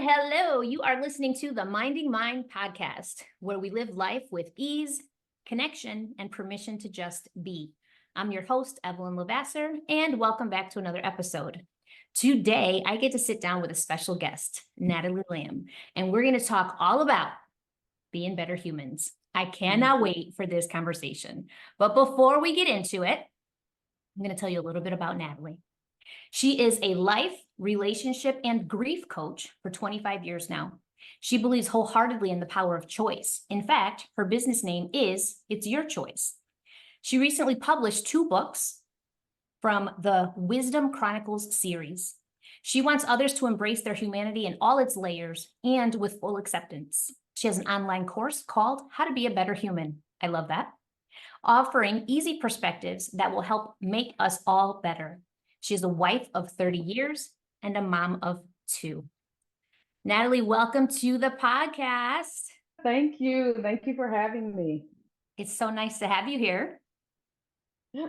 Hello, you are listening to the Minding Mind podcast, where we live life with ease, connection, and permission to just be. I'm your host, Evelyn LeVasseur, and welcome back to another episode. Today, I get to sit down with a special guest, Natalie Lamb, and we're going to talk all about being better humans. I cannot wait for this conversation. But before we get into it, I'm going to tell you a little bit about Natalie. She is a life, relationship, and grief coach for 25 years now. She believes wholeheartedly in the power of choice. In fact, her business name is It's Your Choice. She recently published 2 books from the Wisdom Chronicles series. She wants others to embrace their humanity in all its layers and with full acceptance. She has an online course called How to Be a Better Human. I love that. Offering easy perspectives that will help make us all better. She's a wife of 30 years and a mom of 2. Natalie, welcome to the podcast. Thank you. Thank you for having me. It's so nice to have you here. Yeah.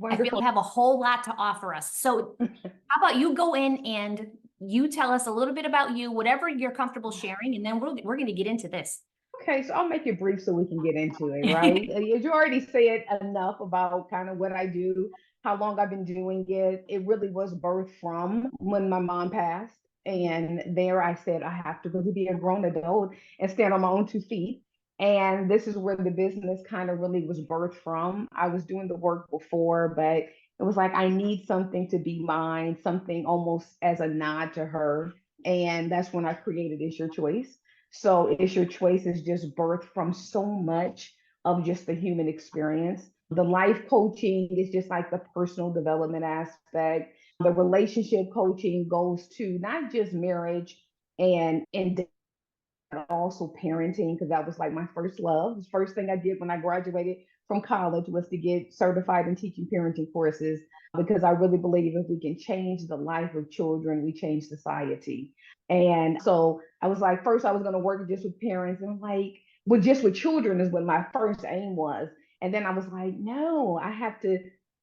I feel you have a whole lot to offer us. So how about you go in and you tell us a little bit about you, whatever you're comfortable sharing, and then we're going to get into this. Okay, so I'll make it brief so we can get into it, right? You already said enough about kind of what I do, how long I've been doing it. It really was birthed from when my mom passed. And there I said, I have to really be a grown adult and stand on my own 2 feet. And this is where the business kind of really was birthed from. I was doing the work before, but it was like, I need something to be mine, something almost as a nod to her. And that's when I created It's Your Choice. So It's Your Choice is just birthed from so much of just the human experience. The life coaching is just like the personal development aspect. The relationship coaching goes to not just marriage and also parenting, because that was like my first love. The first thing I did when I graduated from college was to get certified in teaching parenting courses, because I really believe if we can change the life of children, we change society. And so I was like, first I was going to work just with parents, and like, well, just with children is what my first aim was. And then I was like, no, I have to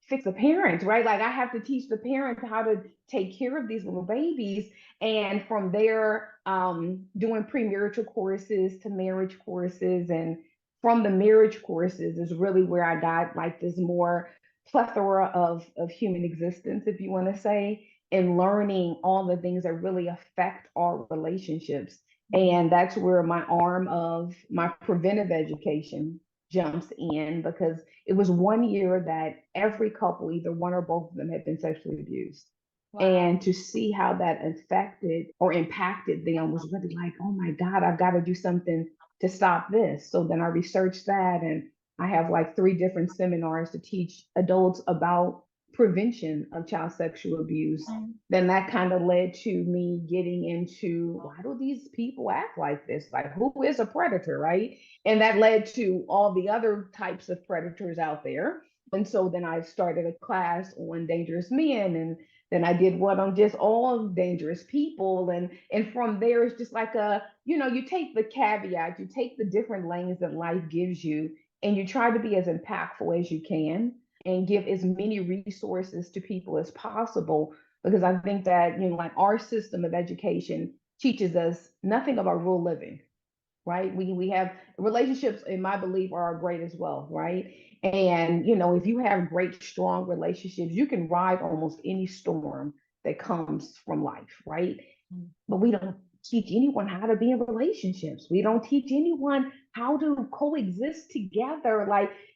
fix the parents, right? Like I have to teach the parents how to take care of these little babies. And from there, doing premarital courses to marriage courses. And from the marriage courses is really where I got like this more plethora of human existence, if you want to say, and learning all the things that really affect our relationships. And that's where my arm of my preventive education jumps in, because it was 1 year that every couple, either one or both of them, had been sexually abused. Wow. And to see how that affected or impacted them was really like, oh my God, I've got to do something to stop this. So then I researched that, and I have like 3 different seminars to teach adults about prevention of child sexual abuse. Then that kind of led to me getting into, why do these people act like this? Like, who is a predator, right? And that led to all the other types of predators out there. And so then I started a class on dangerous men, and then I did one on just all dangerous people. And from there, it's just like you take the caveat, you take the different lanes that life gives you, and you try to be as impactful as you can and give as many resources to people as possible. Because I think that, like our system of education teaches us nothing about real living, right? We have relationships, in my belief, are great as well, right? And if you have great, strong relationships, you can ride almost any storm that comes from life, right? But we don't teach anyone how to be in relationships. We don't teach anyone how to coexist together.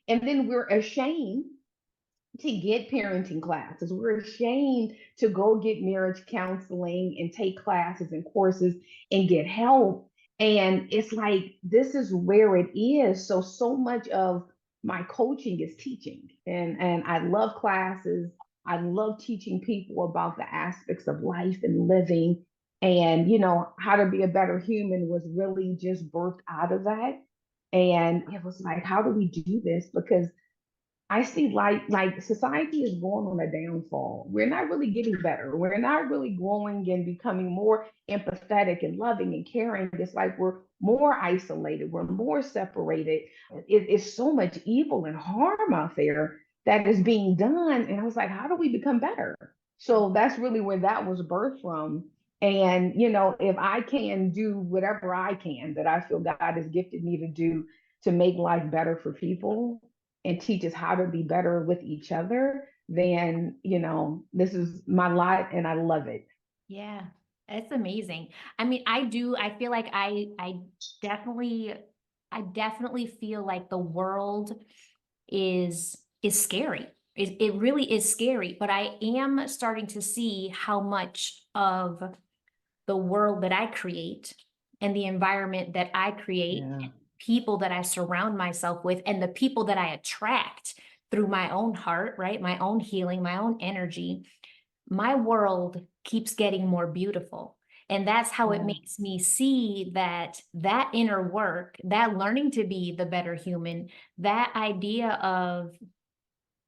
And then we're ashamed to get parenting classes. We're ashamed to go get marriage counseling and take classes and courses and get help. And it's like, this is where it is. So much of my coaching is teaching. And I love classes. I love teaching people about the aspects of life and living. And, how to be a better human was really just birthed out of that. And it was like, how do we do this? Because I see like society is going on a downfall. We're not really getting better. We're not really growing and becoming more empathetic and loving and caring. It's like we're more isolated. We're more separated. It's so much evil and harm out there that is being done. And I was like, how do we become better? So that's really where that was birthed from. And, if I can do whatever I can that I feel God has gifted me to do to make life better for people and teach us how to be better with each other, then, this is my lot and I love it. Yeah, it's amazing. I mean, I feel like definitely, I definitely feel like the world is scary. It really is scary, but I am starting to see how much of the world that I create and the environment that I create, Yeah. and people that I surround myself with, and the people that I attract through my own heart, right? My own healing, my own energy, my world keeps getting more beautiful. And that's how it Yeah. makes me see that inner work, that learning to be the better human, that idea of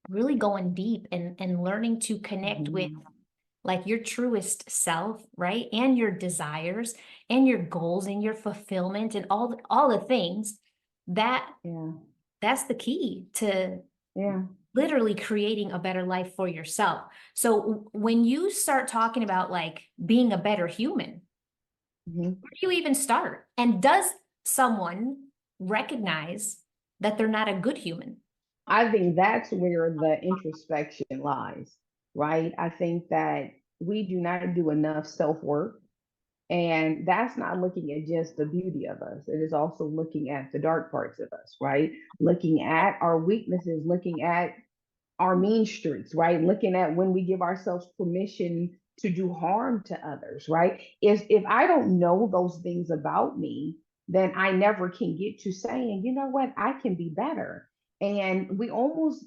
really going deep and learning to connect with Mhm. like your truest self, right? And your desires and your goals and your fulfillment and all the things that Yeah. that's the key to Yeah. literally creating a better life for yourself. So when you start talking about like being a better human, Mhm. where do you even start? And does someone recognize that they're not a good human? I think that's where the introspection lies, right? I think that we do not do enough self work. And that's not looking at just the beauty of us. It is also looking at the dark parts of us, right? Looking at our weaknesses, looking at our mean streaks, right? Looking at when we give ourselves permission to do harm to others, right? If I don't know those things about me, then I never can get to saying, you know what, I can be better. And we almost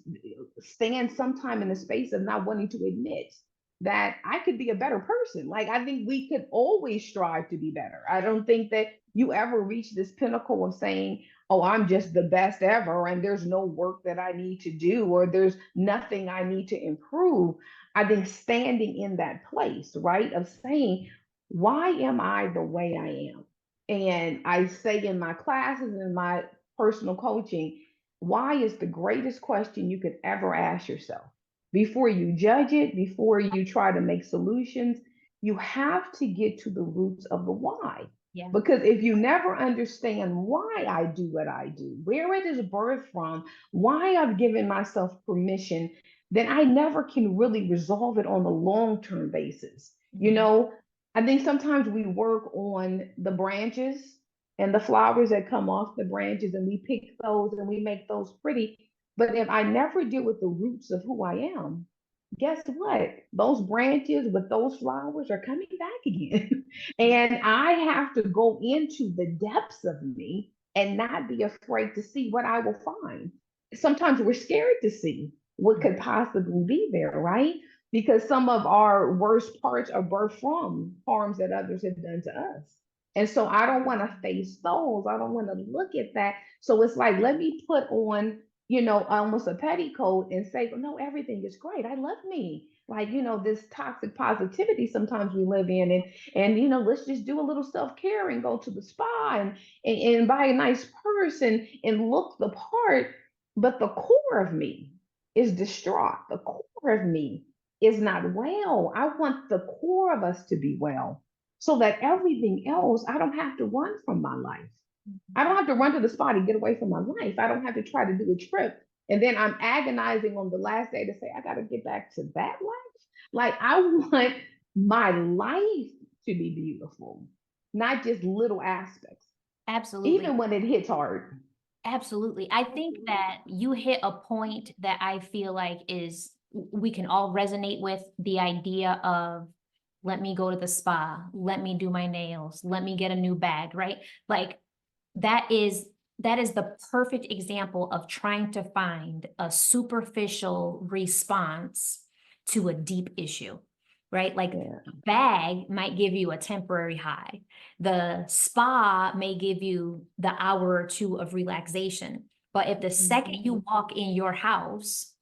stand sometime in the space of not wanting to admit that I could be a better person. Like I think we could always strive to be better. I don't think that you ever reach this pinnacle of saying, oh, I'm just the best ever, and there's no work that I need to do, or there's nothing I need to improve. I think standing in that place, right, of saying, why am I the way I am? And I say in my classes and my personal coaching, why is the greatest question you could ever ask yourself. Before you judge it, before you try to make solutions, you have to get to the roots of the why. Yeah. Because if you never understand why I do what I do, where it is birthed from, why I've given myself permission, then I never can really resolve it on a long term basis. Mhm. I think sometimes we work on the branches and the flowers that come off the branches, and we pick those and we make those pretty. But if I never deal with the roots of who I am, guess what? Those branches with those flowers are coming back again. And I have to go into the depths of me and not be afraid to see what I will find. Sometimes we're scared to see what could possibly be there, right? Because some of our worst parts are birthed from harms that others have done to us. And so I don't want to face those. I don't want to look at that. So it's like, let me put on, almost a petticoat and say, no, everything is great. I love me. Like, this toxic positivity sometimes we live in. And let's just do a little self-care and go to the spa and buy a nice purse and look the part. But the core of me is distraught. The core of me is not well. I want the core of us to be well so that everything else, I don't have to run from my life. I don't have to run to the spot and get away from my life. I don't have to try to do a trip. And then I'm agonizing on the last day to say, I got to get back to that life. Like, I want my life to be beautiful, not just little aspects, Absolutely. even when it hits hard. Absolutely. I think that you hit a point that I feel like is we can all resonate with the idea of let me go to the spa, let me do my nails, let me get a new bag, right? Like that is the perfect example of trying to find a superficial response to a deep issue, right? Like Yeah. a bag might give you a temporary high. The spa may give you the hour or two of relaxation. But if the second Mhm. you walk in your house,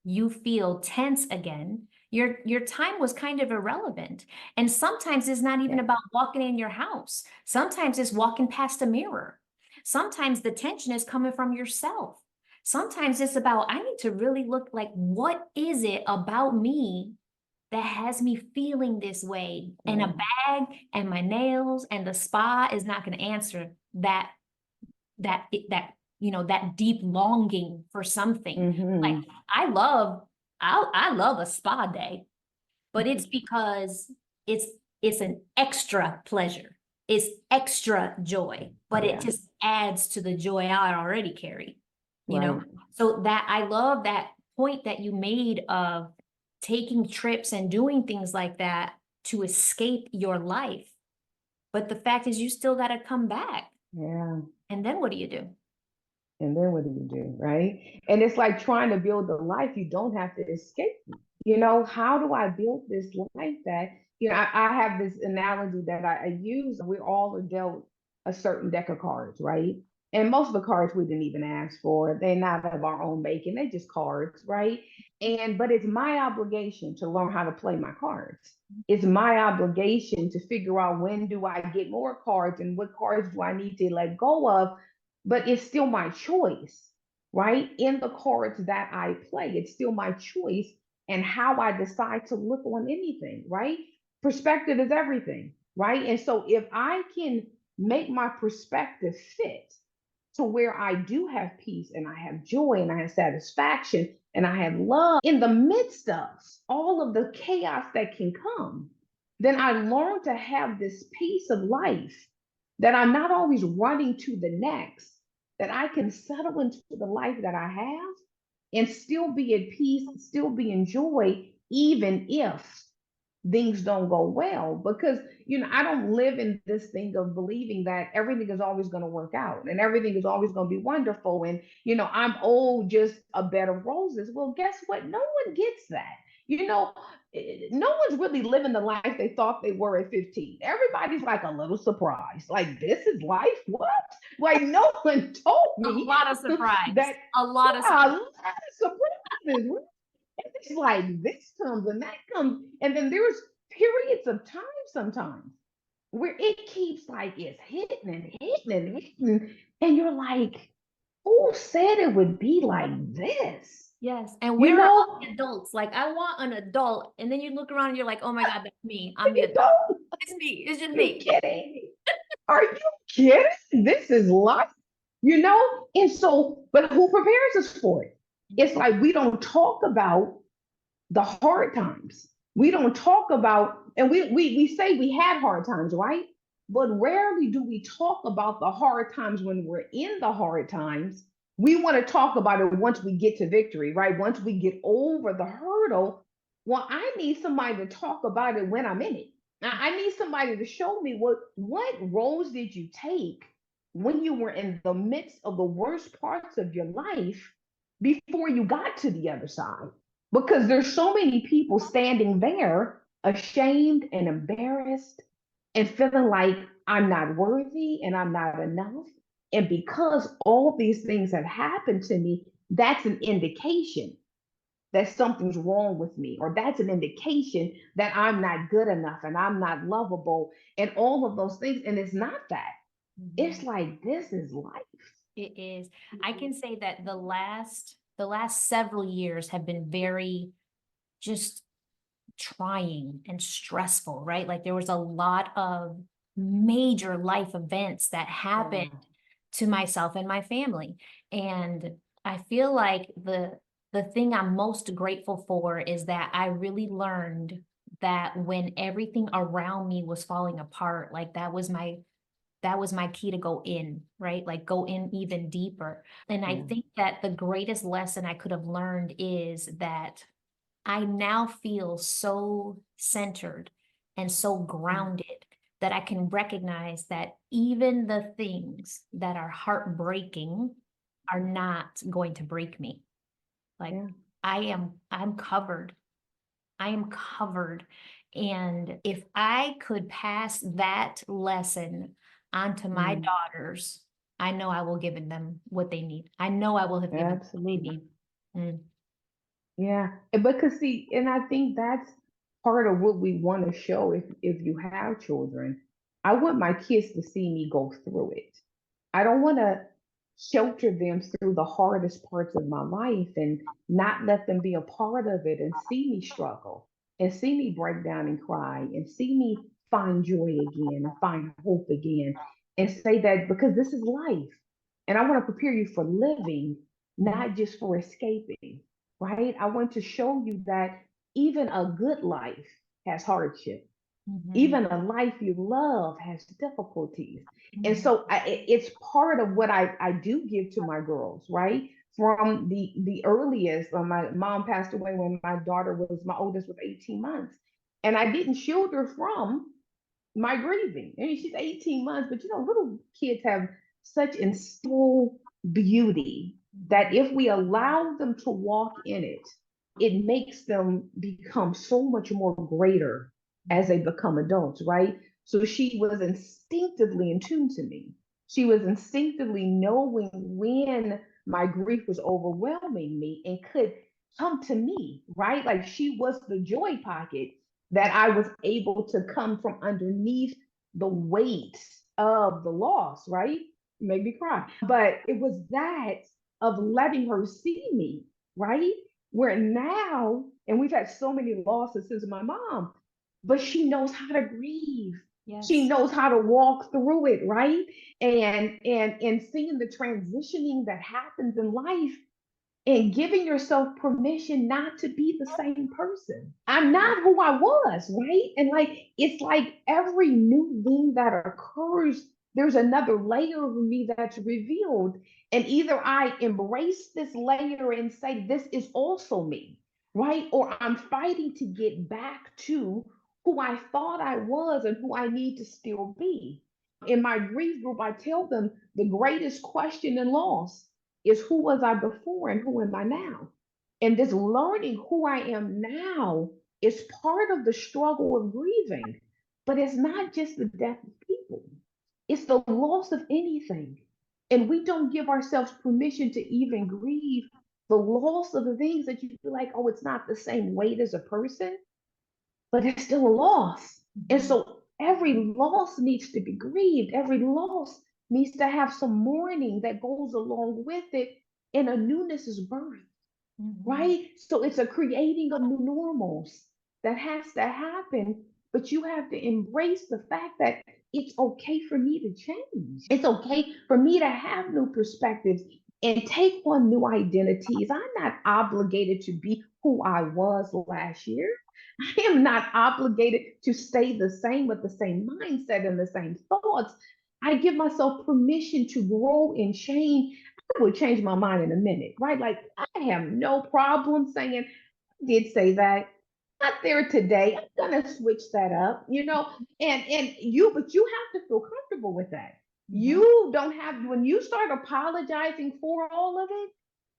you feel tense again, your time was kind of irrelevant. And sometimes it's not even Yeah. about walking in your house. Sometimes it's walking past a mirror. Sometimes the tension is coming from yourself. Sometimes it's about, I need to really look like, what is it about me that has me feeling this way. And a Yeah. bag and my nails and the spa is not going to answer that, that deep longing for something. Like Mm-hmm. I love a spa day, but it's because it's it's an extra pleasure. It's extra joy, but it Yeah. just adds to the joy I already carry, you know? Right. So that I love that point that you made of taking trips and doing things like that to escape your life. But the fact is you still got to come back. Yeah. And then what do you do? And then what do you do, right? And it's like trying to build a life you don't have to escape. How do I build this life that, I have this analogy that I use. We all are dealt a certain deck of cards, right? And most of the cards we didn't even ask for. They're not of our own making. They're just cards, right? But it's my obligation to learn how to play my cards. It's my obligation to figure out when do I get more cards and what cards do I need to let go of, but it's still my choice, right? In the cards that I play, it's still my choice and how I decide to look on anything, right? Perspective is everything, right? And so if I can make my perspective fit to where I do have peace and I have joy and I have satisfaction and I have love in the midst of all of the chaos that can come, then I learn to have this peace of life that I'm not always running to the next, that I can settle into the life that I have and still be at peace, still be in joy, even if things don't go well. Because, I don't live in this thing of believing that everything is always going to work out and everything is always going to be wonderful. And, I'm just a bed of roses. Well, guess what? No one gets that. No one's really living the life they thought they were at 15. Everybody's like a little surprised. Like, this is life? What? Like, no one told A me lot of surprise. that, A lot of yeah, a surprise. lot of surprises. It's like this comes and that comes. And then there's periods of time sometimes where it keeps like it's hitting and hitting and hitting. And you're like, who said it would be like this? Yes. And You where are all know, the adults? Like, I want an adult. And then you look around and you're like, oh my God, that's me. I'm the you adult. know, It's me. It's just you me. kidding? Are you kidding? This is life. And so, but who prepares us for it? It's like we don't talk about the hard times. We don't talk about, and we say we had hard times, right? But rarely do we talk about the hard times when we're in the hard times. We want to talk about it once we get to victory, right? Once we get over the hurdle. Well, I need somebody to talk about it when I'm in it. I need somebody to show me what roles did you take when you were in the midst of the worst parts of your life before you got to the other side, because there's so many people standing there ashamed and embarrassed and feeling like I'm not worthy and I'm not enough. And because all these things have happened to me, that's an indication that something's wrong with me, or that's an indication that I'm not good enough and I'm not lovable and all of those things. And it's not that. It's Mhm. like, this is life. It is. I can say that the last several years have been very just trying and stressful, right? Like there was a lot of major life events that happened Yeah. to myself and my family. And I feel like the thing I'm most grateful for is that I really learned that when everything around me was falling apart, like that was my key to go in, right? Like go in even deeper. And I Yeah. think that the greatest lesson I could have learned is that I now feel so centered and so grounded that I can recognize that even the things that are heartbreaking are not going to break me. Like Yeah. I'm covered. I am covered. And if I could pass that lesson onto my Mm. daughters, I know I will give them what they need. I know I will have given them what they Absolutely. need. Mm. Yeah, because see, and I think that's part of what we want to show if you have children. I want my kids to see me go through it. I don't want to shelter them through the hardest parts of my life and not let them be a part of it and see me struggle. and see me break down and cry and see me find joy again and find hope again and say that because this is life and I want to prepare you for living, not just for escaping, right? I want to show you that even a good life has hardship. Mhm. Even a life you love has difficulties. And Mhm. so it's part of what I do give to my girls, right? From the earliest, my mom passed away when my oldest was 18 months. And I didn't shield her from my grieving. I mean, she's 18 months, but little kids have such instilled beauty that if we allow them to walk in it, it makes them become so much more greater as they become adults, right? So she was instinctively in tune to me. She was instinctively knowing when my grief was overwhelming me and could come to me, right? Like she was the joy pocket that I was able to come from underneath the weight of the loss, right? Made me cry. But it was that of letting her see me, right? Where now, and we've had so many losses since my mom, but she knows how to grieve. She Yes. knows how to walk through it, right? And seeing the transitioning that happens in life and giving yourself permission not to be the same person. I'm not who I was, right? And like, it's like every new thing that occurs, there's another layer of me that's revealed. And either I embrace this layer and say, this is also me, right? Or I'm fighting to get back to who I thought I was and who I need to still be. In my grief group, I tell them the greatest question in loss is who was I before and who am I now? And this learning who I am now is part of the struggle of grieving. But it's not just the death of people, it's the loss of anything. And we don't give ourselves permission to even grieve the loss of the things that you feel like, oh, it's not the same weight as a person, but it's still a loss. And Mhm. so every loss needs to be grieved. Every loss needs to have some mourning that goes along with it, and a newness is birth, Mhm. right? So it's a creating of new normals that has to happen, but you have to embrace the fact that it's okay for me to change. It's okay for me to have new perspectives and take on new identities. I'm not obligated to be who I was last year. I am not obligated to stay the same with the same mindset and the same thoughts. I give myself permission to grow and change. I would change my mind in a minute, right? Like I have no problem saying, I did say that. Not there today. I'm gonna switch that up, but you have to feel comfortable with that. Mhm. You don't have when you start apologizing for all of it,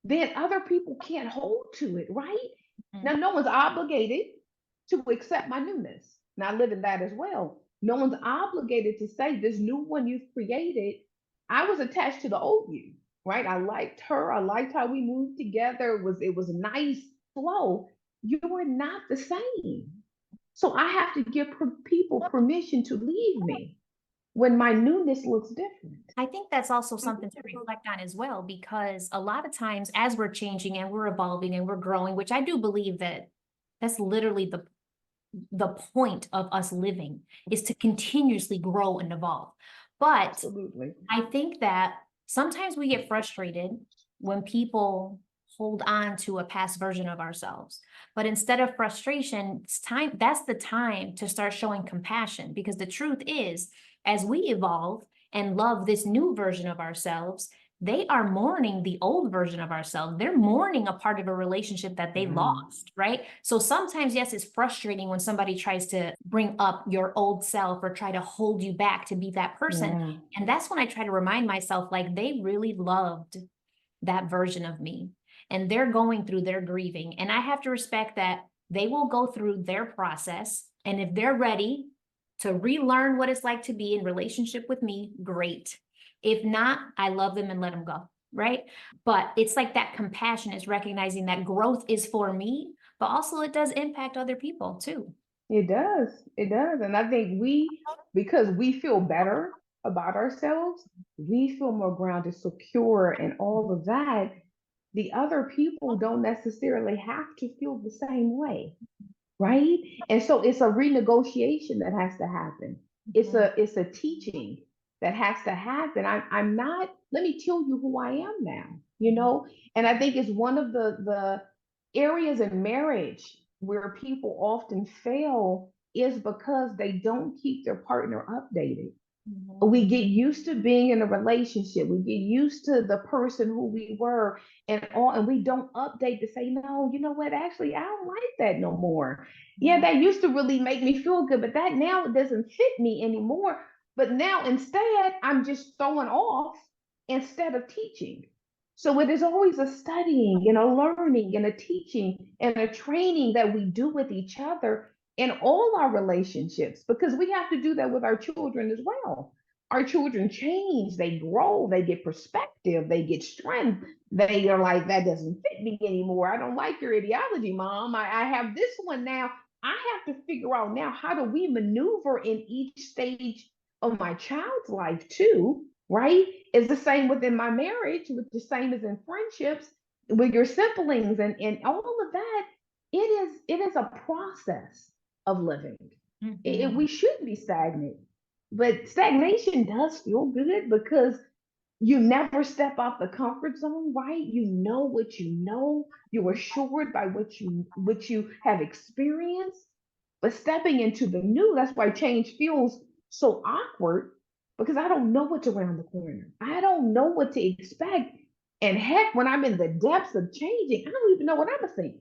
then other people can't hold to it, right? Now, Mhm. no one's obligated to accept my newness. Now, I live in that as well. No one's obligated to say this new one you've created. I was attached to the old you, right? I liked her. I liked how we moved together. It was a nice flow. You were not the same. So I have to give people permission to leave me when my newness looks different. I think that's also something to reflect on as well, because a lot of times as we're changing and we're evolving and we're growing, which I do believe that that's literally the point of us living is to continuously grow and evolve. But Absolutely. I think that sometimes we get frustrated when people hold on to a past version of ourselves. But instead of frustration, it's time, that's the time to start showing compassion, because the truth is, as we evolve and love this new version of ourselves, they are mourning the old version of ourselves. They're mourning a part of a relationship that they Yeah. lost, right? So sometimes, yes, it's frustrating when somebody tries to bring up your old self or try to hold you back to be that person. Yeah. And that's when I try to remind myself, like, they really loved that version of me and they're going through their grieving. And I have to respect that they will go through their process. And if they're ready to relearn what it's like to be in relationship with me, great. If not, I love them and let them go. Right. But it's like that compassion is recognizing that growth is for me, but also it does impact other people too. It does. It does. And I think because we feel better about ourselves, we feel more grounded, secure, and all of that. The other people don't necessarily have to feel the same way. right? And so it's a renegotiation that has to happen. It's a teaching that has to happen. I'm not, let me tell you who I am now, you know? And I think it's one of the areas in marriage where people often fail is because they don't keep their partner updated. We get used to being in a relationship. We get used to the person who we were and all, and we don't update to say, no, you know what? Actually, I don't like that no more. Yeah, that used to really make me feel good, but that now it doesn't fit me anymore. But now instead, I'm just throwing off instead of teaching. So it is always a studying and a learning and a teaching and a training that we do with each other in all our relationships, because we have to do that with our children as well. Our children change, they grow, they get perspective, they get strength. They are like, that doesn't fit me anymore. I don't like your ideology, mom. I have this one now. I have to figure out now, how do we maneuver in each stage of my child's life too, right? It's the same within my marriage, with the same as in friendships with your siblings and all of that. It is a process of living. We shouldn't be stagnant, but stagnation does feel good because you never step out the comfort zone, right? You know what you know. You're assured by what you have experienced. But stepping into the new, that's why change feels so awkward, because I don't know what's around the corner. I don't know what to expect. And heck, when I'm in the depths of changing, I don't even know what I'm gonna think.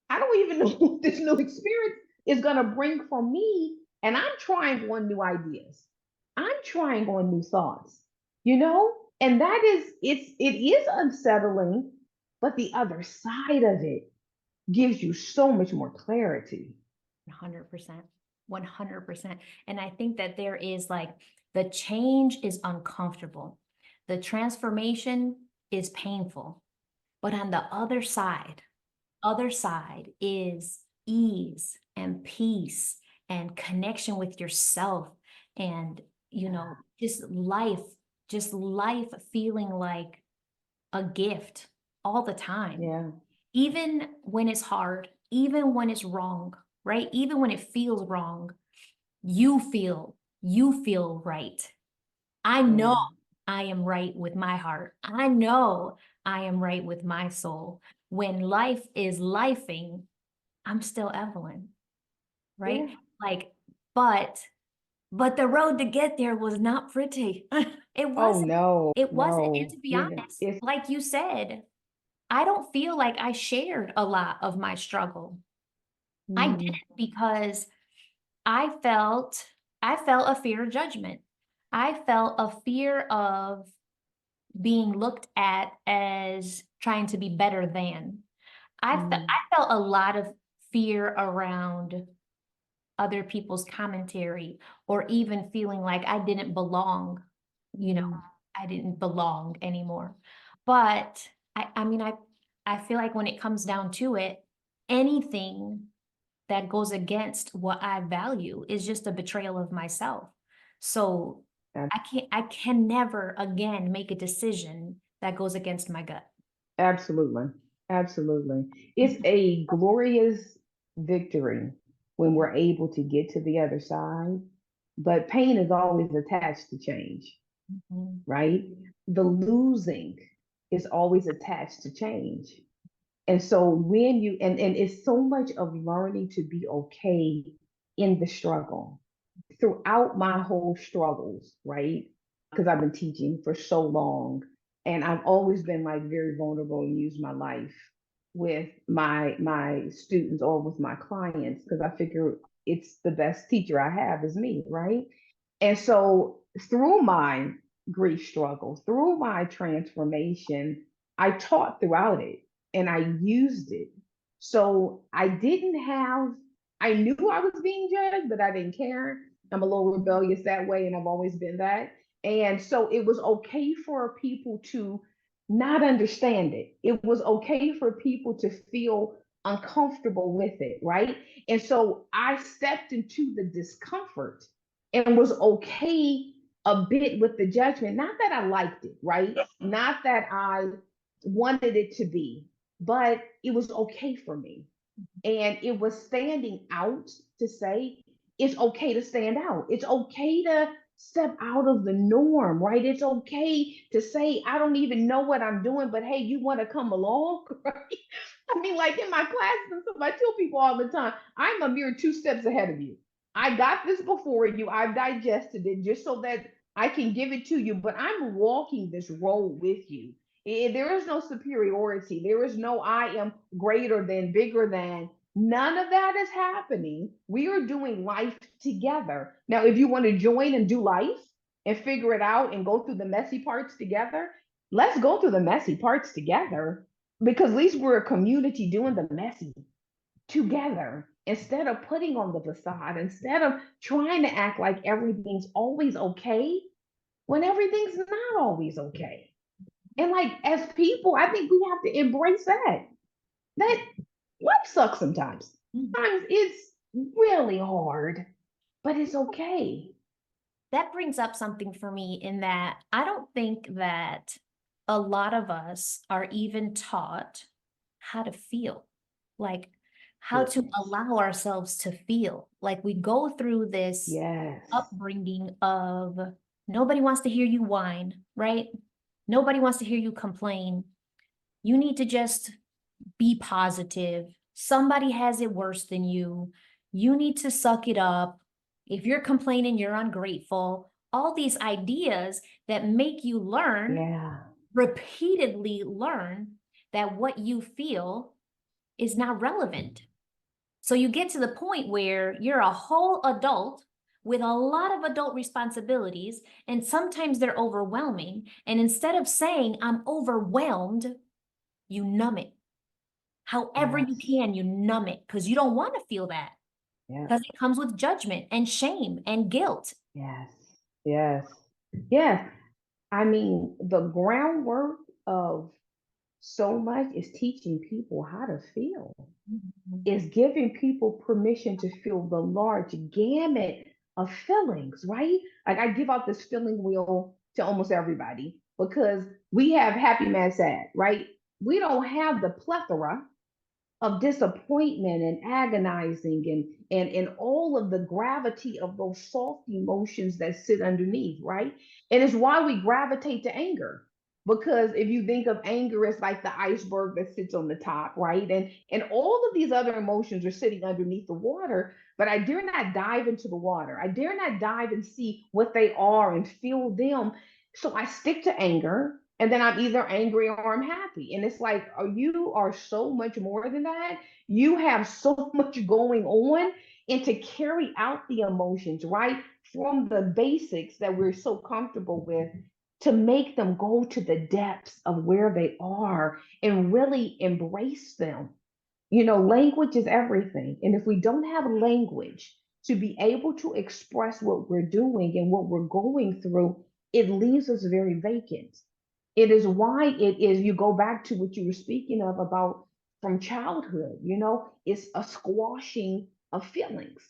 I don't even know what this new experience is going to bring for me. And I'm trying on new ideas. I'm trying on new thoughts, you know? And that is, it is unsettling, but the other side of it gives you so much more clarity. 100%. 100%. And I think that there is like, the change is uncomfortable. The transformation is painful. But on the other side is ease and peace and connection with yourself and, you know, just life feeling like a gift all the time. Yeah. Even when it's hard, even when it's wrong, right? Even when it feels wrong, you feel right. I know I am right with my heart. I know I am right with my soul. When life is lifing, I'm still Evelyn, right? Yeah. Like, but the road to get there was not pretty. It Oh wasn't. no, It wasn't. And no. to be You know, honest, like you said, I don't feel like I shared a lot of my struggle. I didn't, because I felt a fear of judgment. I felt a fear of being looked at as trying to be better than. I felt a lot of fear around other people's commentary, or even feeling like I didn't belong, you know, I didn't belong anymore. But I mean, I feel like when it comes down to it, anything that goes against what I value is just a betrayal of myself. So I can never again make a decision that goes against my gut. absolutely. Absolutely. It's a glorious victory when we're able to get to the other side, but pain is always attached to change, Mhm. right? The losing is always attached to change. And so when and it's so much of learning to be okay in the struggle throughout my whole struggles, right? Because I've been teaching for so long, and I've always been like very vulnerable and use my life with my students or with my clients, because I figure it's the best teacher I have is me, right? And so through my grief struggle, through my transformation, I taught throughout it and I used it. So I knew I was being judged, but I didn't care. I'm a little rebellious that way, and I've always been that. And so it was okay for people to not understand it. It was okay for people to feel uncomfortable with it, right? And so I stepped into the discomfort and was okay a bit with the judgment. Not that I liked it, right? Not that I wanted it to be, but it was okay for me. And it was standing out to say, it's okay to stand out. It's okay to step out of the norm, right? It's okay to say, I don't even know what I'm doing, but hey, you want to come along, right? I mean, like in my classes and stuff, I tell people all the time, I'm a mere 2 steps ahead of you. I got this before you. I've digested it just so that I can give it to you, but I'm walking this road with you. There is no superiority. There is no I am greater than, bigger than. None of that is happening. We are doing life together. Now, if you want to join and do life and figure it out and go through the messy parts together, let's go through the messy parts together, because at least we're a community doing the messy together instead of putting on the facade, instead of trying to act like everything's always okay when everything's not always okay. And like as people, I think we have to embrace that life sucks sometimes. Sometimes it's really hard, but it's okay. That brings up something for me in that I don't think that a lot of us are even taught how to feel, like how to Goodness. allow ourselves to feel. Like we go through this Yes. upbringing of nobody wants to hear you whine, right? Nobody wants to hear you complain. You need to just be positive. Somebody has it worse than you. You need to suck it up. If you're complaining, you're ungrateful. All these ideas that make you learn, Yeah. repeatedly learn that what you feel is not relevant. So you get to the point where you're a whole adult with a lot of adult responsibilities, and sometimes they're overwhelming. And instead of saying, I'm overwhelmed, you numb it. However you Yes. can, you numb it because you don't want to feel that, Yes. because it comes with judgment and shame and guilt. Yes. Yes. Yes. I mean, the groundwork of so much is teaching people how to feel, Mhm. is giving people permission to feel the large gamut of feelings, right? Like I give out this feeling wheel to almost everybody because we have happy, mad, sad, right? We don't have the plethora of disappointment and agonizing and all of the gravity of those soft emotions that sit underneath, right? And it's why we gravitate to anger, because if you think of anger as like the iceberg that sits on the top, right? And all of these other emotions are sitting underneath the water, but I dare not dive into the water. I dare not dive and see what they are and feel them. So I stick to anger, and then I'm either angry or I'm happy. And it's like, oh, you are so much more than that. You have so much going on, and to carry out the emotions, right? From the basics that we're so comfortable with, to make them go to the depths of where they are and really embrace them. Language is everything. And if we don't have language to be able to express what we're doing and what we're going through, it leaves us very vacant. It is why it is, you go back to what you were speaking of about from childhood, it's a squashing of feelings,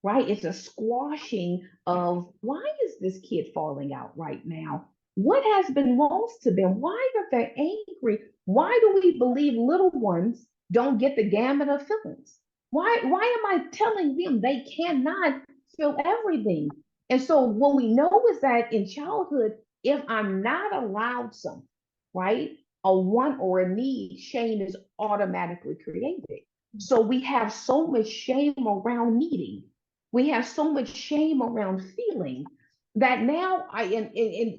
right? It's a squashing of, why is this kid falling out right now? What has been lost to them? Why are they angry? Why do we believe little ones don't get the gamut of feelings? Why am I telling them they cannot feel everything? And so what we know is that in childhood, if I'm not allowed something, right, a want or a need, shame is automatically created. So we have so much shame around needing. We have so much shame around feeling that now I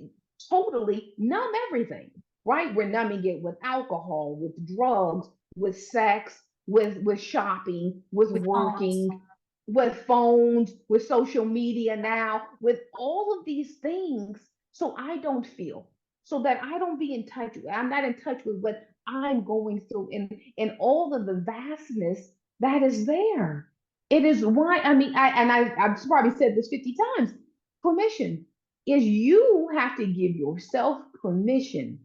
totally numb everything, right? We're numbing it with alcohol, with drugs, with sex, with shopping, with With phones. working, with phones, with social media now, with all of these things. So I don't feel, so that I don't be in touch. I'm not in touch with what I'm going through and all of the vastness that is there. It is why, I mean, I've probably said this 50 times. Permission is, you have to give yourself permission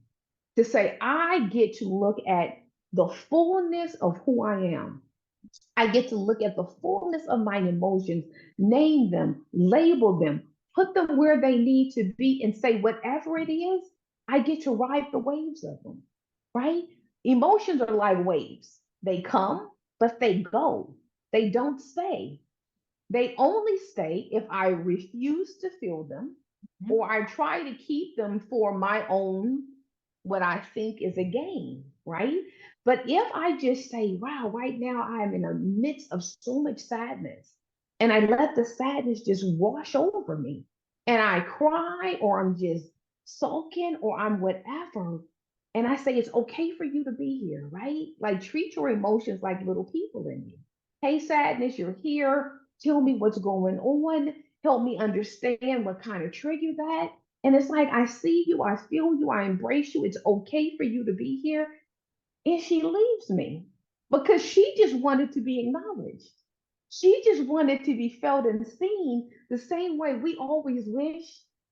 to say, I get to look at the fullness of who I am. I get to look at the fullness of my emotions, name them, label them, put them where they need to be, and say, whatever it is, I get to ride the waves of them, right? Emotions are like waves. They come, but they go. They don't stay. They only stay if I refuse to feel them Mhm. or I try to keep them for my own, what I think is a gain, right? But if I just say, wow, right now I am in the midst of so much sadness, and I let the sadness just wash over me, and I cry, or I'm just sulking, or I'm whatever, and I say, it's okay for you to be here, right? Like, treat your emotions like little people in you. Hey, sadness, you're here. Tell me what's going on. Help me understand what kind of triggered that. And it's like, I see you, I feel you, I embrace you. It's okay for you to be here. And she leaves me because she just wanted to be acknowledged. She just wanted to be felt and seen the same way we always wish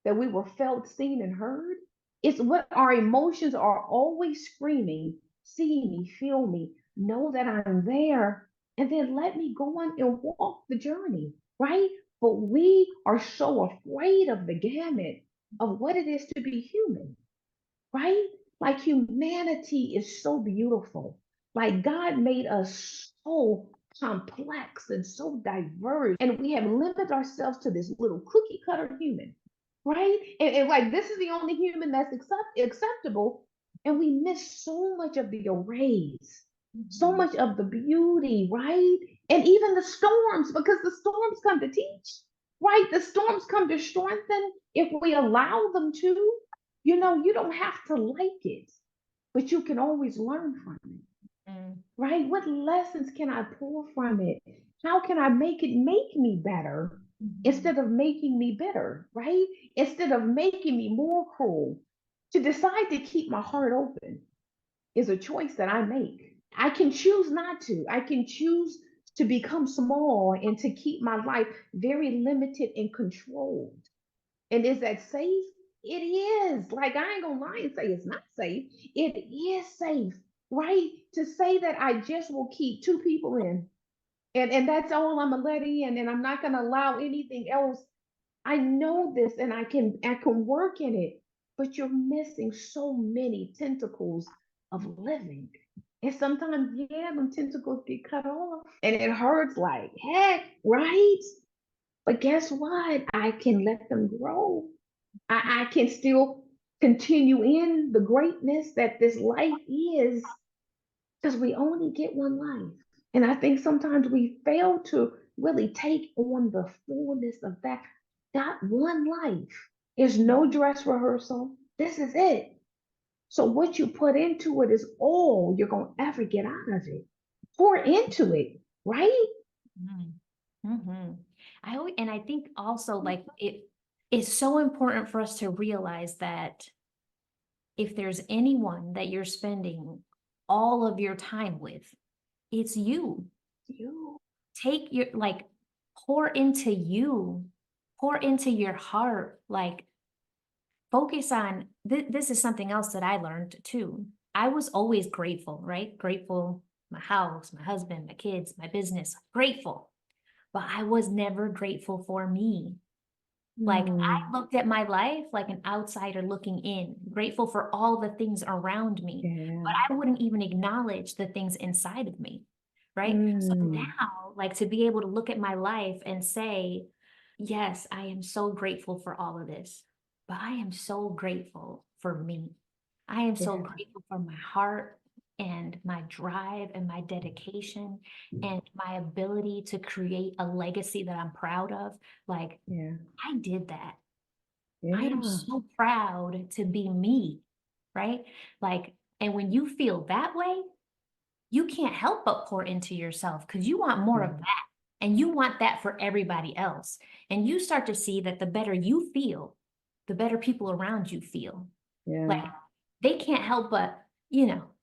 that we were felt, seen, and heard. It's what our emotions are always screaming: see me, feel me, know that I'm there, and then let me go on and walk the journey, right? But we are so afraid of the gamut of what it is to be human, right? Like, humanity is so beautiful. Like, God made us so complex and so diverse, and we have limited ourselves to this little cookie cutter human, right? And like, this is the only human that's acceptable, and we miss so much of the arrays, so Mhm. much of the beauty, right? And even the storms, because the storms come to teach, right? The storms come to strengthen if we allow them to. You don't have to like it, but you can always learn from it, Mm. right? What lessons can I pull from it? How can I make it make me better Mhm. instead of making me bitter, right? Instead of making me more cruel. To decide to keep my heart open is a choice that I make. I can choose not to. I can choose to become small and to keep my life very limited and controlled. And is that safe? It is. Like, I ain't gonna lie and say it's not safe. It is safe, right? To say that I just will keep two people in, and that's all I'm gonna let in, and I'm not gonna allow anything else. I know this, and I can work in it, but you're missing so many tentacles of living. And sometimes, yeah, them tentacles get cut off, and it hurts like heck, right? But guess what? I can let them grow. I can still continue in the greatness that this life is, because we only get one life. And I think sometimes we fail to really take on the fullness of that one life. Is no dress rehearsal. This is it. So what you put into it is all you're going to ever get out of it. Pour into it, right? Mhm. Mhm. And I think also, like, it is so important for us to realize that if there's anyone that you're spending all of your time with, it's you. You. Take your, like, pour into you, pour into your heart, like, focus on this is something else that I learned too. I was always grateful, right? Grateful, my house, my husband, my kids, my business, grateful. But I was never grateful for me. Like, Mm, I looked at my life like an outsider looking in, grateful for all the things around me, yeah. but I wouldn't even acknowledge the things inside of me, right? So Mm, now, like, to be able to look at my life and say, yes, I am so grateful for all of this, but I am so grateful for me. I am so yeah. grateful for my heart and my drive and my dedication and my ability to create a legacy that I'm proud of. Like, Yeah. I did that. I am Yeah. so proud to be me, right? Like, and when you feel that way, you can't help but pour into yourself because you want more Yeah. of that. And you want that for everybody else. And you start to see that the better you feel, the better people around you feel. Yeah. Like, they can't help but,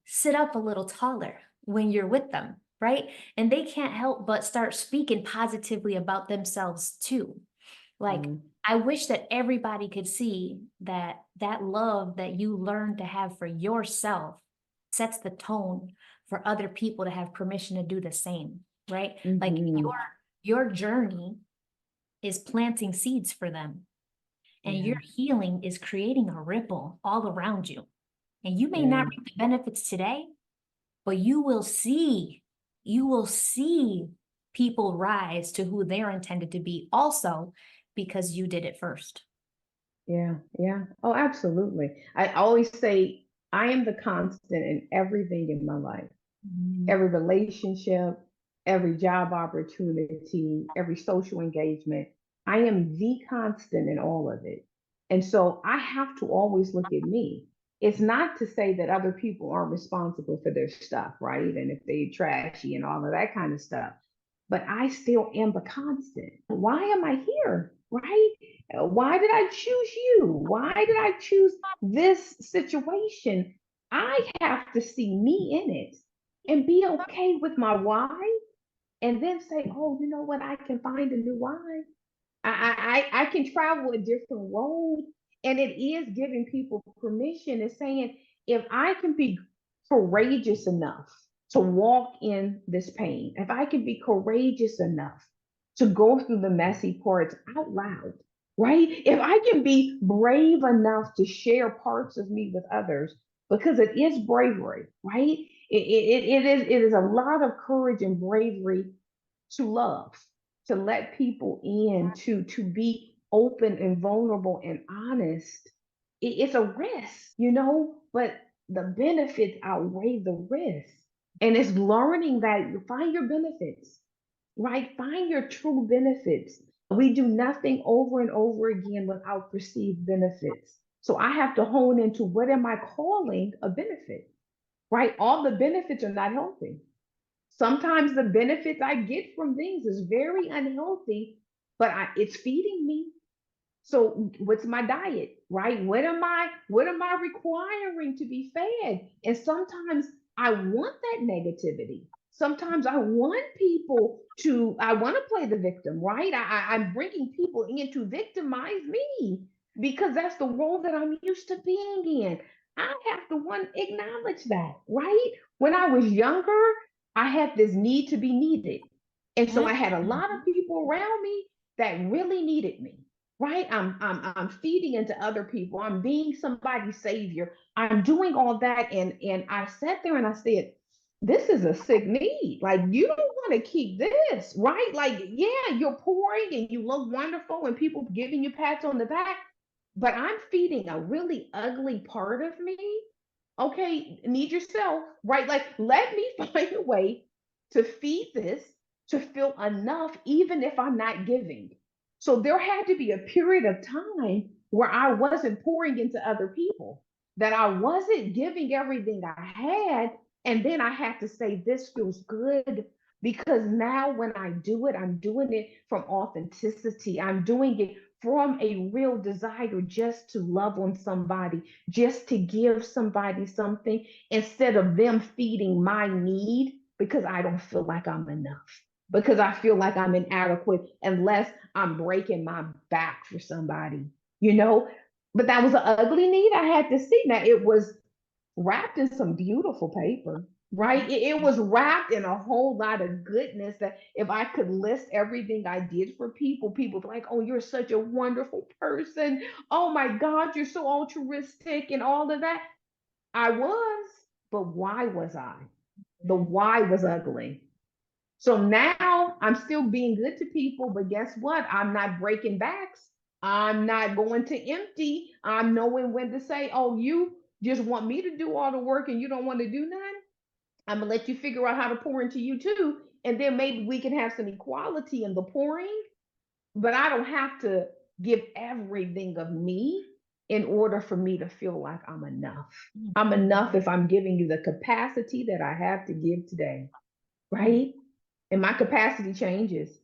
sit up a little taller when you're with them, right? And they can't help but start speaking positively about themselves too. Like, Mm, I wish that everybody could see that that love that you learn to have for yourself sets the tone for other people to have permission to do the same, right? Like, mhm. your journey is planting seeds for them, and your Yeah. healing is creating a ripple all around you. And you may Yeah. not reap the benefits today, but you will see. you will see people rise to who they're intended to be also because you did it first. Yeah, yeah. Oh, absolutely. I always say I am the constant in everything in my life. Every relationship, every job opportunity, every social engagement. I am the constant in all of it. And so I have to always look at me. It's not to say that other people aren't responsible for their stuff, right? And if they're trashy and all of that kind of stuff, but I still am the constant. Why am I here? Right? Why did I choose you? Why did I choose this situation? I have to see me in it and be okay with my why, and then say, oh, you know what? I can find a new why. I can travel a different road. And it is giving people permission and saying, if I can be courageous enough to walk in this pain, if I can be courageous enough to go through the messy parts out loud, right? If I can be brave enough to share parts of me with others, because it is bravery, right? It is a lot of courage and bravery to love, to let people in, to be open and vulnerable and honest. It's a risk, but the benefits outweigh the risk. And it's learning that you find your benefits, right? Find your true benefits. We do nothing over and over again without perceived benefits. So I have to hone into what am I calling a benefit, right? All the benefits are not healthy. Sometimes the benefits I get from things is very unhealthy, but it's feeding me. So what's my diet, right? What am I requiring to be fed? And sometimes I want that negativity. Sometimes I want I want to play the victim, right? I'm bringing people in to victimize me because that's the role that I'm used to being in. I have to acknowledge that, right? When I was younger, I had this need to be needed. And so I had a lot of people around me that really needed me, right? I'm feeding into other people. I'm being somebody's savior. I'm doing all that. And I sat there and I said, this is a sick need. Like, you don't want to keep this, right? Like, yeah, you're pouring and you look wonderful and people giving you pats on the back, but I'm feeding a really ugly part of me. Okay, need yourself, right? Like, let me find a way to feed this, to feel enough, even if I'm not giving. So there had to be a period of time where I wasn't pouring into other people, that I wasn't giving everything I had. And then I had to say, this feels good. Because now when I do it, I'm doing it from authenticity. I'm doing it from a real desire just to love on somebody, just to give somebody something instead of them feeding my need because I don't feel like I'm enough, because I feel like I'm inadequate unless I'm breaking my back for somebody, you know? But that was an ugly need I had to see. Now, it was wrapped in some beautiful paper, right? It was wrapped in a whole lot of goodness that if I could list everything I did for people, people would be like, oh, you're such a wonderful person. Oh my God, you're so altruistic and all of that. I was, but why was I? The why was ugly. So now I'm still being good to people, but guess what? I'm not breaking backs. I'm not going to empty. I'm knowing when to say, oh, you just want me to do all the work and you don't want to do none. I'm going to let you figure out how to pour into you too. And then maybe we can have some equality in the pouring, but I don't have to give everything of me in order for me to feel like I'm enough. I'm enough if I'm giving you the capacity that I have to give today, right? And my capacity changes.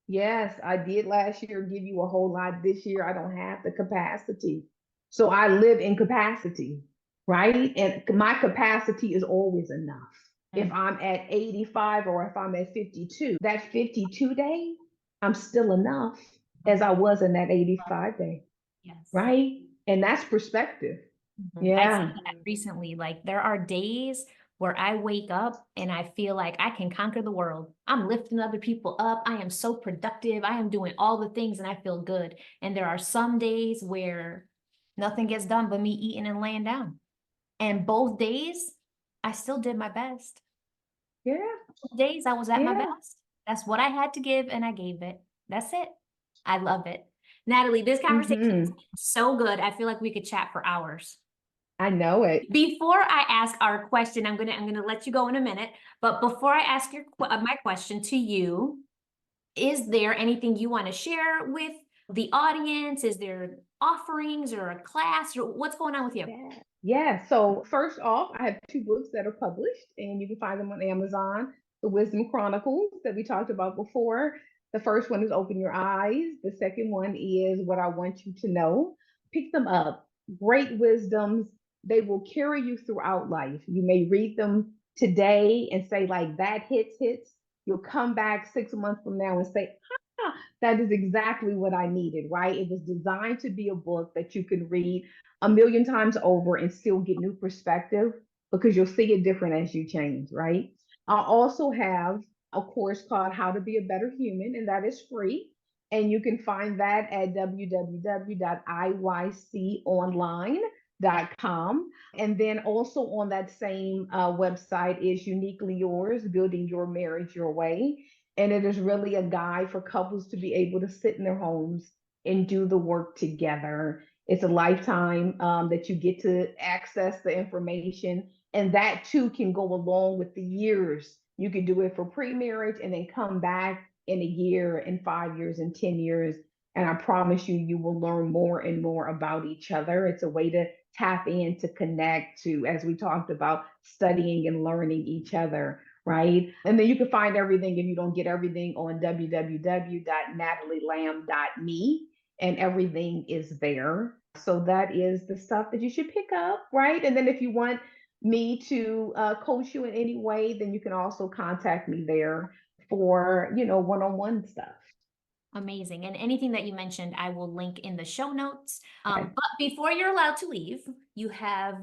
Yes, I did last year give you a whole lot. This year, I don't have the capacity. So I live in capacity, right? And my capacity is always enough. If I'm at 85 or if I'm at 52, that 52 day, I'm still enough as I was in that 85 day. Yes. Right? And that's perspective. I see that recently. Like, there are days where I wake up and I feel like I can conquer the world. I'm lifting other people up. I am so productive. I am doing all the things and I feel good. And there are some days where nothing gets done but me eating and laying down. And both days, I still did my best. Yeah. Days I was at my Yeah. best. That's what I had to give, and I gave it. That's it. I love it. Natalie, this conversation is Hmm. so good. I feel like we could chat for hours. I know it. Before I ask our question, I'm gonna let you go in a minute. But before I ask my question to you, is there anything you want to share with the audience? Is there offerings or a class, or what's going on with you? Yeah. Yeah. So first off, I have two books that are published, and you can find them on Amazon. The Wisdom Chronicles that we talked about before. The first one is Open Your Eyes. The second one is What I Want You to Know. Pick them up. Great wisdoms. They will carry you throughout life. You may read them today and say, like, that hits. You'll come back 6 months from now and say, that is exactly what I needed, right? It was designed to be a book that you could read a million times over and still get new perspective because you'll see it different as you change, right? I also have a course called How to Be a Better Human, and that is free. And you can find that at www.iyconline.com. And then also on that same website is Uniquely Yours, Building Your Marriage Your Way. And it is really a guide for couples to be able to sit in their homes and do the work together. It's a lifetime that you get to access the information. And that too can go along with the years. You can do it for pre-marriage and then come back in a year, in 5 years, in 10 years. And I promise you, you will learn more and more about each other. It's a way to tap in, to connect, to, as we talked about, studying and learning each other, right? And then you can find everything if you don't get everything on www.natalielamb.me, and everything is there. So that is the stuff that you should pick up, right? And then if you want me to coach you in any way, then you can also contact me there for, one-on-one stuff. Amazing. And anything that you mentioned, I will link in the show notes. Okay. But before you're allowed to leave, you have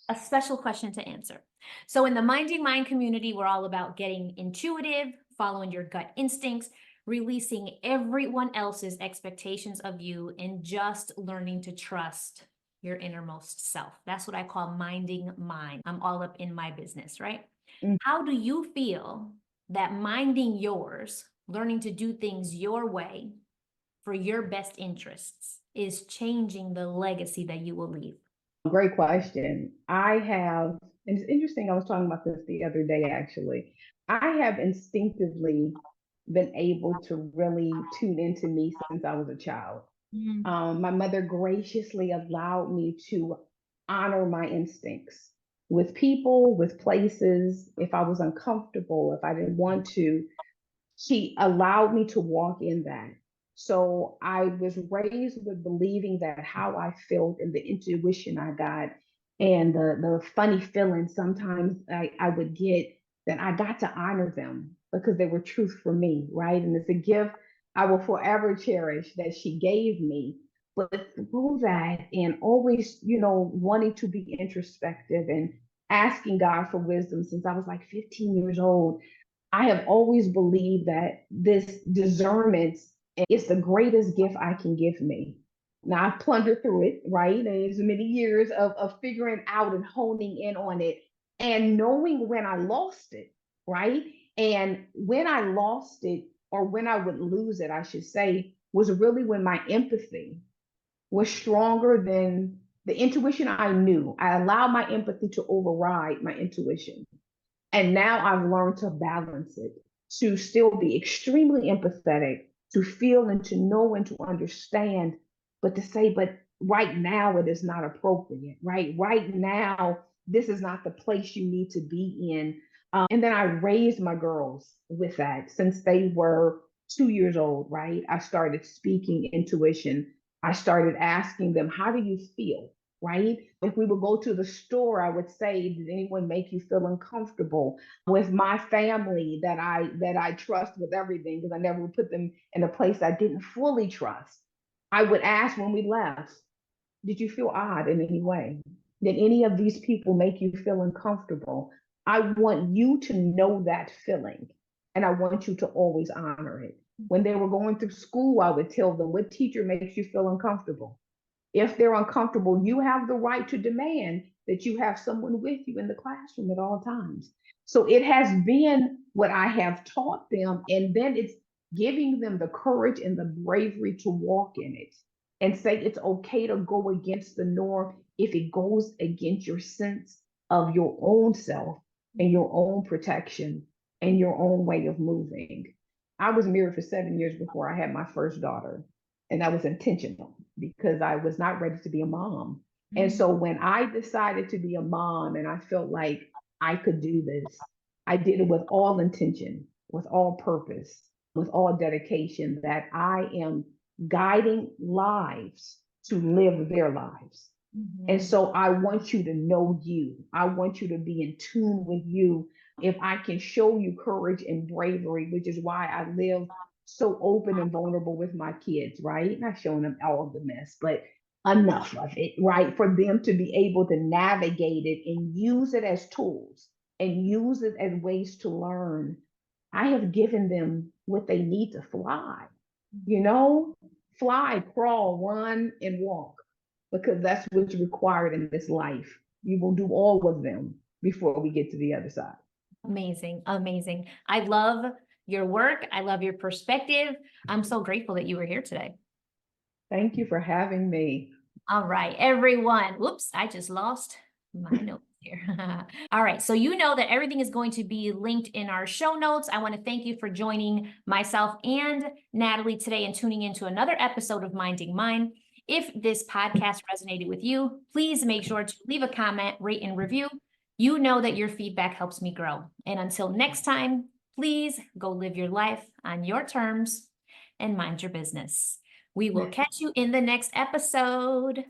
a special question to answer. So in the Minding Mind community, we're all about getting intuitive, following your gut instincts, releasing everyone else's expectations of you, and just learning to trust your innermost self. That's what I call minding mind. I'm all up in my business, right? Mm. How do you feel that minding yours, learning to do things your way for your best interests, is changing the legacy that you will leave? Great question. And it's interesting, I was talking about this the other day actually. I have instinctively been able to really tune into me since I was a child. Mm. My mother graciously allowed me to honor my instincts with people, with places. If I was uncomfortable, if I didn't want to, she allowed me to walk in that. So I was raised with believing that how I felt and the intuition I got and the funny feelings sometimes I would get, that I got to honor them because they were truth for me, right? And it's a gift I will forever cherish that she gave me. But through that and always, wanting to be introspective and asking God for wisdom since I was like 15 years old, I have always believed that this discernment is the greatest gift I can give me. Now I've plundered through it, right? And there's many years of figuring out and honing in on it and knowing when I lost it, right? And when I lost it, or when I would lose it, I should say, was really when my empathy was stronger than the intuition I knew. I allowed my empathy to override my intuition. And now I've learned to balance it, to still be extremely empathetic, to feel and to know and to understand, but to say, but right now it is not appropriate, right? Right now, this is not the place you need to be in. And then I raised my girls with that since they were 2 years old, right? I started speaking intuition. I started asking them, how do you feel? Right? If we would go to the store, I would say, did anyone make you feel uncomfortable? With my family that I trust with everything, because I never would put them in a place I didn't fully trust. I would ask when we left, did you feel odd in any way? Did any of these people make you feel uncomfortable? I want you to know that feeling, and I want you to always honor it. When they were going through school, I would tell them, what teacher makes you feel uncomfortable? If they're uncomfortable, you have the right to demand that you have someone with you in the classroom at all times. So it has been what I have taught them. And then it's giving them the courage and the bravery to walk in it and say it's okay to go against the norm if it goes against your sense of your own self and your own protection and your own way of moving. I was married for 7 years before I had my first daughter, and that was intentional because I was not ready to be a mom. And so when I decided to be a mom and I felt like I could do this, I did it with all intention, with all purpose, with all dedication, that I am guiding lives to live their lives. And so I want you to know you. I want you to be in tune with you. If I can show you courage and bravery, which is why I live so open and vulnerable with my kids, right? Not showing them all of the mess, but enough of it, right? For them to be able to navigate it and use it as tools and use it as ways to learn. I have given them what they need to fly, fly, crawl, run, and walk, because that's what's required in this life. You will do all of them before we get to the other side. Amazing. Amazing. I love your work. I love your perspective. I'm so grateful that you were here today. Thank you for having me. All right, everyone. Whoops, I just lost my notes here. All right, so you know that everything is going to be linked in our show notes. I want to thank you for joining myself and Natalie today and tuning into another episode of Minding Mine. If this podcast resonated with you, please make sure to leave a comment, rate, and review. You know that your feedback helps me grow. And until next time, please go live your life on your terms and mind your business. We will catch you in the next episode.